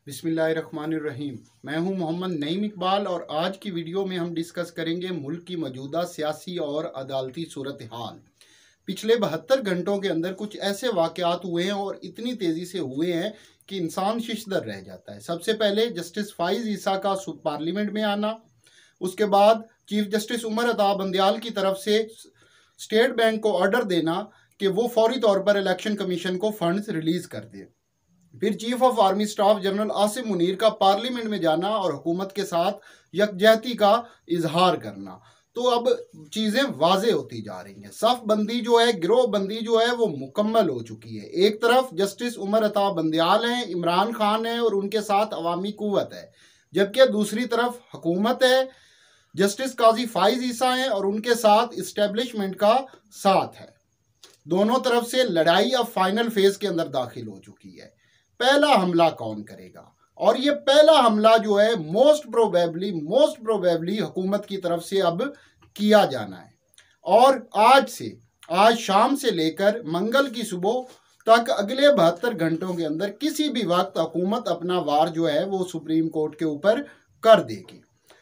बिस्मिल्लाहिर्रहमानिर्रहीम। मैं हूं मोहम्मद नईम इकबाल और आज की वीडियो में हम डिस्कस करेंगे मुल्क की मौजूदा सियासी और अदालती सूरत हाल। पिछले 72 घंटों के अंदर कुछ ऐसे वाक़यात हुए हैं और इतनी तेज़ी से हुए हैं कि इंसान शिशदर रह जाता है। सबसे पहले जस्टिस फ़ाइज़ ईसा का पार्लियामेंट में आना, उसके बाद चीफ जस्टिस उमर अता बंदयाल की तरफ से स्टेट बैंक को ऑर्डर देना कि वो फौरी तौर पर इलेक्शन कमीशन को फंड्स रिलीज़ कर दे। फिर chief of army staff general Asim Munir का पार्लियामेंट में जाना और हुकूमत के साथ यकजहती का इजहार करना। तो अब चीज़ें वाजे होती जा रही हैं। सफ बंदी जो है, गिरोह बंदी जो है वो मुकम्मल हो चुकी है। एक तरफ जस्टिस उमर अता बंदयाल हैं, इमरान खान है और उनके साथ अवामी कुव्वत है, जबकि दूसरी तरफ हुकूमत है, जस्टिस काजी फ़ाइज़ ईसा हैं और उनके साथ इस्टेब्लिशमेंट का साथ है। दोनों तरफ से लड़ाई अब फाइनल फेज के अंदर दाखिल हो चुकी है। पहला हमला कौन करेगा? और ये पहला हमला जो है मोस्ट प्रोबेबली हुकूमत की तरफ से अब किया जाना है। और आज शाम से लेकर मंगल की सुबह तक अगले 72 घंटों के अंदर किसी भी वक्त हुकूमत अपना वार जो है वो सुप्रीम कोर्ट के ऊपर कर देगी।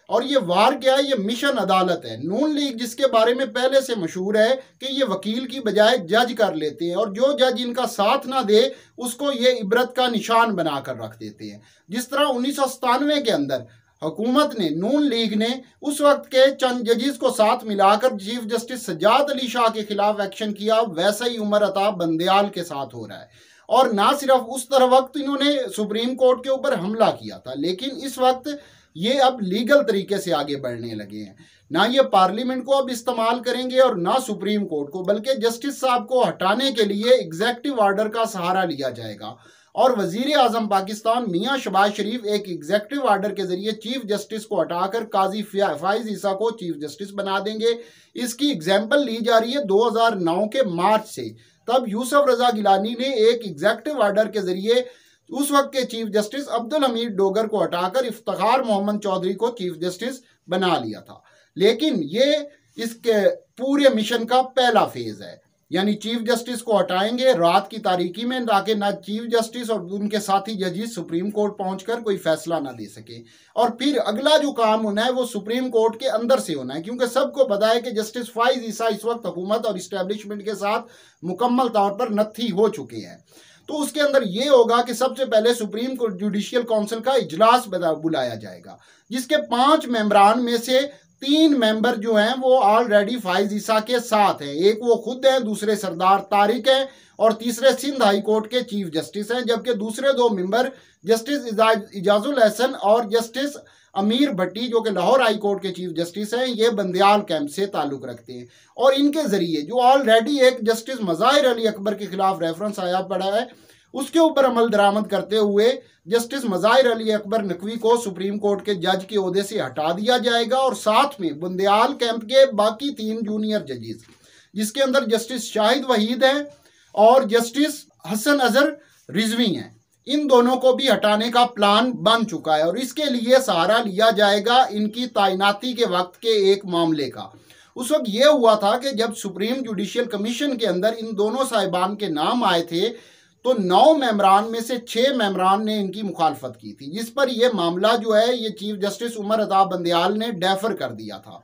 और ये वार क्या है? ये मिशन अदालत है। नून लीग जिसके बारे में पहले से मशहूर है कि ये वकील की बजाय जज कर लेते हैं और जो जज इनका साथ ना दे उसको ये इबरत का निशान बनाकर रख देते हैं। जिस तरह 1997 के अंदर हुकूमत ने, नून लीग ने उस वक्त के चंद जजेस को साथ मिलाकर चीफ जस्टिस सज्जाद अली शाह के खिलाफ एक्शन किया, वैसा ही उमर अता बंदयाल के साथ हो रहा है। और ना सिर्फ उस तरह वक्त इन्होंने सुप्रीम कोर्ट के ऊपर हमला किया था, लेकिन इस वक्त ये अब लीगल तरीके से आगे बढ़ने लगे हैं। ना ये पार्लियामेंट को अब इस्तेमाल करेंगे और ना सुप्रीम कोर्ट को, बल्कि जस्टिस साहब को हटाने के लिए एग्जेक्टिव ऑर्डर का सहारा लिया जाएगा। और वजीर आजम पाकिस्तान मियां शहबाज शरीफ एक एग्जेक्टिव ऑर्डर के जरिए चीफ जस्टिस को हटाकर काजी फ़ाइज़ ईसा को चीफ जस्टिस बना देंगे। इसकी एग्जाम्पल ली जा रही है 2009 के मार्च से। तब यूसुफ रजा गिलानी ने एक एग्जेक्टिव ऑर्डर के जरिए उस वक्त के चीफ जस्टिस अब्दुल हमीद डोगर को हटाकर इफ्तिखार मोहम्मद चौधरी को चीफ जस्टिस बना लिया था। लेकिन ये इसके पूरे मिशन का पहला फेज है, यानी चीफ जस्टिस को हटाएंगे रात की तारीकी में, ताकि ना चीफ जस्टिस और उनके साथी जजेस सुप्रीम कोर्ट पहुंचकर कोई फैसला ना दे सके। और फिर अगला जो काम होना है वो सुप्रीम कोर्ट के अंदर से होना है, क्योंकि सबको पता है कि जस्टिस फ़ाइज़ ईसा इस वक्त हुकूमत और इस्टेब्लिशमेंट के साथ मुकम्मल तौर पर नत्थी हो चुके हैं। तो उसके अंदर ये होगा कि सबसे पहले सुप्रीम कोर्ट जुडिशियल काउंसिल का इजलास बुलाया जाएगा, जिसके 5 मेंबरान में से 3 मेंबर जो हैं वो ऑलरेडी फ़ाइज़ ईसा के साथ हैं। एक वो खुद हैं, दूसरे सरदार तारिक हैं और तीसरे सिंध हाई कोर्ट के चीफ जस्टिस हैं, जबकि दूसरे 2 मेंबर जस्टिस इजाजुल हसन और जस्टिस अमीर भट्टी जो कि लाहौर हाई कोर्ट के चीफ जस्टिस हैं, ये बंदयाल कैंप से ताल्लुक़ रखते हैं। और इनके ज़रिए जो ऑलरेडी एक जस्टिस मज़ाहिर अली अकबर के खिलाफ रेफरेंस आया पड़ा है, उसके ऊपर अमल दरामद करते हुए जस्टिस मज़ाहिर अली अकबर नकवी को सुप्रीम कोर्ट के जज के ओहदे से हटा दिया जाएगा। और साथ में बंदयाल कैंप के बाकी 3 जूनियर जजेस, जिसके अंदर जस्टिस शाहिद वहीद हैं और जस्टिस हसन अजहर रिजवी हैं, इन दोनों को भी हटाने का प्लान बन चुका है। और इसके लिए सहारा लिया जाएगा इनकी तैनाती के वक्त के एक मामले का। उस वक्त ये हुआ था कि जब सुप्रीम जुडिशियल कमीशन के अंदर इन दोनों साहिबान के नाम आए थे तो 9 मेंबरान में से 6 मेंबरान ने इनकी मुखालफत की थी, जिस पर यह मामला जो है ये चीफ जस्टिस उमर अता बंदयाल ने डेफर कर दिया था।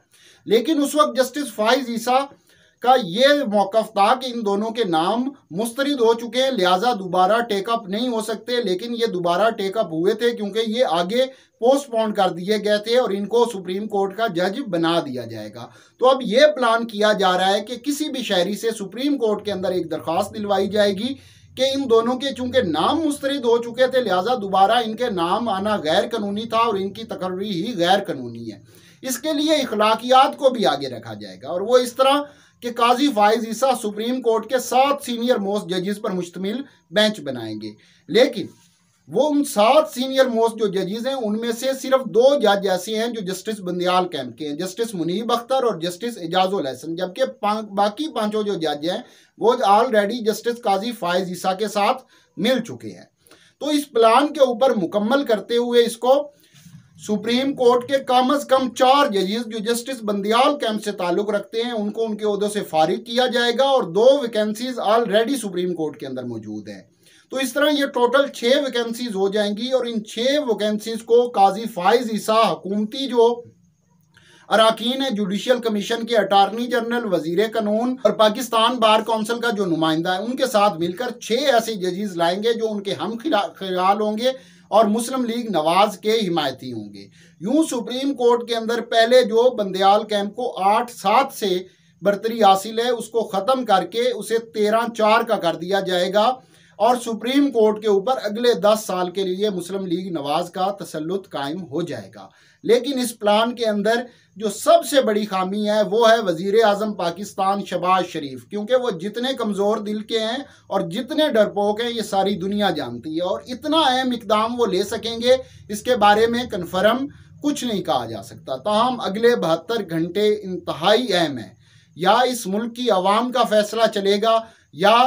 लेकिन उस वक्त जस्टिस फ़ाइज़ ईसा का ये मौक़िफ़ था कि इन दोनों के नाम मुस्तरद हो चुके हैं, लिहाजा दोबारा टेकअप नहीं हो सकते। लेकिन ये दोबारा टेकअप हुए थे क्योंकि ये आगे पोस्टपोन कर दिए गए थे और इनको सुप्रीम कोर्ट का जज बना दिया जाएगा। तो अब ये प्लान किया जा रहा है कि किसी भी शहरी से सुप्रीम कोर्ट के अंदर एक दरख्वास्त दिलवाई जाएगी कि इन दोनों के चूंकि नाम मुस्तरद हो चुके थे, लिहाजा दोबारा इनके नाम आना गैर कानूनी था और इनकी तकर्री ही गैर कानूनी है। इसके लिए इखलाकियात को भी आगे रखा जाएगा और वो इस तरह कि काजी फ़ाइज़ ईसा सुप्रीम कोर्ट के 7 सीनियर मोस्ट जजेस पर मुश्तमिल बेंच बनाएंगे। लेकिन वो उन 7 सीनियर मोस्ट जो जजेस हैं उनमें से सिर्फ 2 जज ऐसे हैं जो जस्टिस बंदयाल कैंप के हैं, जस्टिस मुनीब अख्तर और जस्टिस इजाजुल हसन, जबकि बाकी 5 जो जज हैं वो ऑलरेडी जस्टिस काजी फ़ाइज़ ईसा के साथ मिल चुके हैं। तो इस प्लान के ऊपर मुकम्मल करते हुए इसको सुप्रीम कोर्ट के कम अज कम 4 जजेस जो जस्टिस बंदयाल कैंप से ताल्लुक रखते हैं उनको उनके ओहदों से फारिग किया जाएगा और 2 वैकेंसीज ऑलरेडी सुप्रीम कोर्ट के अंदर मौजूद हैं। तो इस तरह ये टोटल 6 वैकेंसीज हो जाएंगी और इन 6 वैकेंसीज को काजी फाइज ईसा हुकूमती जो अराकीन है जुडिशियल कमीशन के अटारनी जनरल, वजीर कानून और पाकिस्तान बार काउंसिल का जो नुमाइंदा है उनके साथ मिलकर 6 ऐसे जजेस लाएंगे जो उनके हम ख्याल होंगे और मुस्लिम लीग नवाज के हिमायती होंगे। यूं सुप्रीम कोर्ट के अंदर पहले जो बंदयाल कैंप को 8-7 से बरतरी हासिल है उसको ख़त्म करके उसे 13-4 का कर दिया जाएगा और सुप्रीम कोर्ट के ऊपर अगले 10 साल के लिए मुस्लिम लीग नवाज का तसल्लुत कायम हो जाएगा। लेकिन इस प्लान के अंदर जो सबसे बड़ी खामी है वो है वजीर आज़म पाकिस्तान शहबाज शरीफ, क्योंकि वो जितने कमज़ोर दिल के हैं और जितने डरपोक हैं ये सारी दुनिया जानती है और इतना अहम इकदाम वो ले सकेंगे इसके बारे में कन्फर्म कुछ नहीं कहा जा सकता। ताहम अगले 72 घंटे इंतहाई अहम है, या इस मुल्क की आवाम का फैसला चलेगा या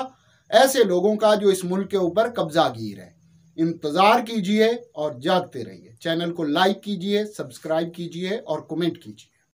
ऐसे लोगों का जो इस मुल्क के ऊपर कब्जागीर है। इंतज़ार कीजिए और जागते रहिए। चैनल को लाइक कीजिए, सब्सक्राइब कीजिए और कमेंट कीजिए।